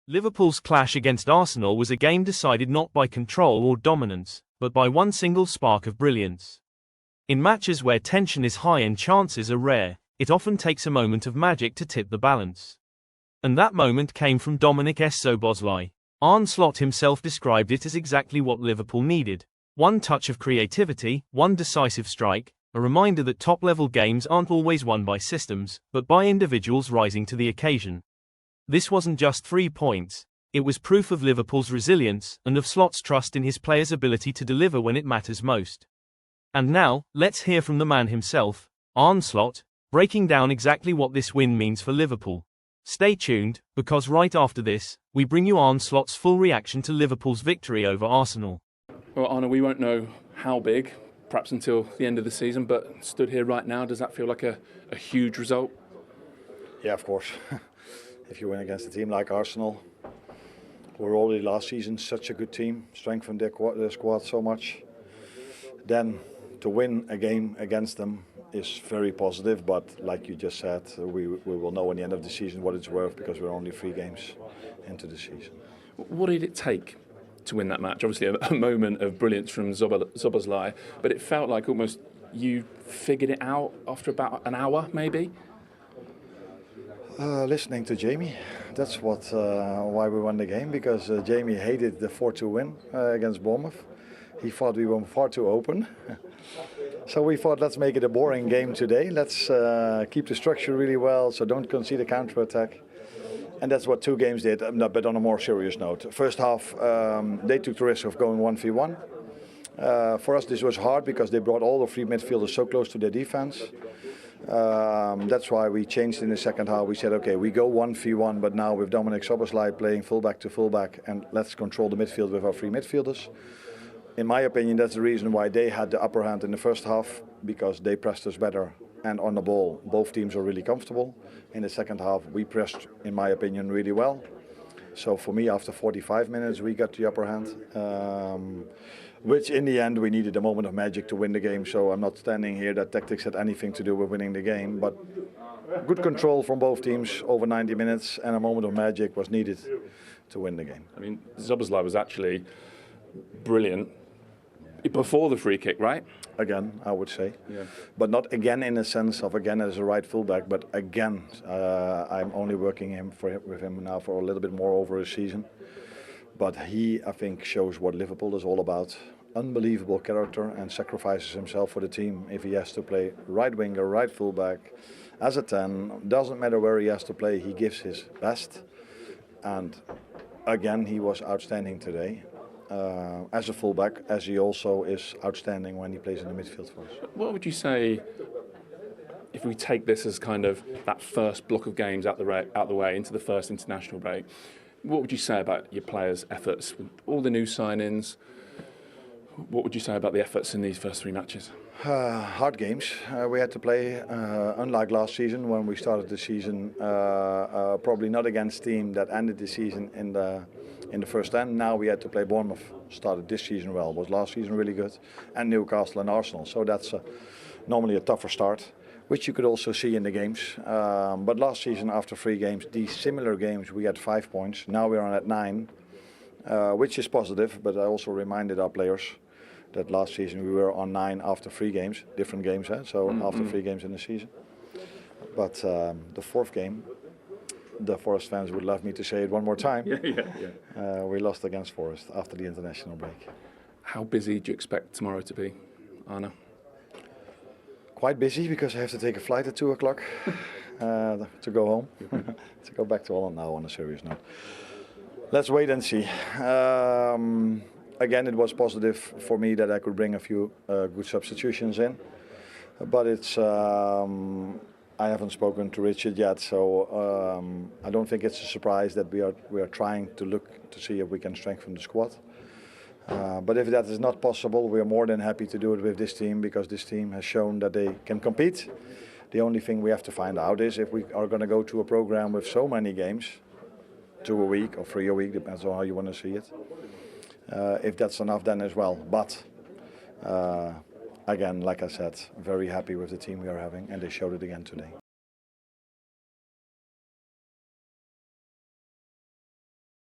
Liverpool's clash against Arsenal was a game decided not by control or dominance, but by one single spark of brilliance. In matches where tension is high and chances are rare, it often takes a moment of magic to tip the balance. And that moment came from Dominik Szoboszlai. Arne Slot himself described it as exactly what Liverpool needed. One touch of creativity, one decisive strike, a reminder that top-level games aren't always won by systems, but by individuals rising to the occasion. This wasn't just 3 points, it was proof of Liverpool's resilience and of Slot's trust in his players' ability to deliver when it matters most. And now, let's hear from the man himself, Arne Slot, breaking down exactly what this win means for Liverpool. Stay tuned, because right after this, we bring you Arne Slot's full reaction to Liverpool's victory over Arsenal. Well, Arne, we won't know how big, perhaps until the end of the season, but stood here right now, does that feel like a huge result? Yeah, of course. If you win against a team like Arsenal, who were already last season such a good team, strengthened their squad so much, then to win a game against them is very positive. But like you just said, we will know at the end of the season what it's worth, because we're only 3 games into the season. What did it take to win that match? Obviously a moment of brilliance from Szoboszlai, but it felt like almost you figured it out after about an hour, maybe? Listening to Jamie, that's why we won the game, because Jamie hated the 4-2 win against Bournemouth. He thought we were far too open. So we thought, let's make it a boring game today. Let's keep the structure really well, so don't concede a counter-attack. And that's what 2 games did, but on a more serious note. First half, they took the risk of going 1v1. For us, this was hard because they brought all the 3 midfielders so close to their defense. That's why we changed in the second half. We said, okay, we go 1v1, but now with Dominik Szoboszlai playing fullback to fullback, and let's control the midfield with our 3 midfielders. In my opinion, that's the reason why they had the upper hand in the first half, because they pressed us better and on the ball. Both teams were really comfortable. In the second half, we pressed, in my opinion, really well. So for me, after 45 minutes, we got the upper hand. Which in the end we needed a moment of magic to win the game. So I'm not standing here that tactics had anything to do with winning the game, but good control from both teams over 90 minutes, and a moment of magic was needed to win the game. I mean, Szoboszlai was actually brilliant before the free kick, right? Again, I would say. Yeah. But not again in the sense of again as a right fullback, but again, I'm only working with him now for a little bit more over a season. But he, I think, shows what Liverpool is all about. Unbelievable character, and sacrifices himself for the team. If he has to play right winger, right fullback, as a 10, doesn't matter where he has to play, he gives his best. And again, he was outstanding today. As a fullback, as he also is outstanding when he plays in the midfield for us. What would you say, if we take this as kind of that first block of games out the way into the first international break, what would you say about your players' efforts? With all the new signings, what would you say about the efforts in these first 3 matches? Hard games we had to play, unlike last season when we started the season, probably not against team that ended the season in the first end. Now we had to play Bournemouth, started this season well, was last season really good, and Newcastle and Arsenal. So that's normally a tougher start, which you could also see in the games. But last season, after 3 games, these similar games, we had 5 points. Now we're on at 9, which is positive, but I also reminded our players that last season we were on 9 after 3 games, different games, so after 3 games in the season. But the 4th game, the Forest fans would love me to say it one more time. We lost against Forest after the international break. How busy do you expect tomorrow to be, Arne? Quite busy, because I have to take a flight at 2 o'clock to go home, to go back to Holland now on a serious note. Let's wait and see. Again, it was positive for me that I could bring a few good substitutions in, but it's I haven't spoken to Richard yet, so I don't think it's a surprise that we are trying to look to see if we can strengthen the squad. But if that is not possible, we are more than happy to do it with this team, because this team has shown that they can compete. The only thing we have to find out is if we are going to go to a program with so many games, 2 a week or 3 a week, depends on how you want to see it. If that's enough then as well. But again, like I said, very happy with the team we are having, and they showed it again today.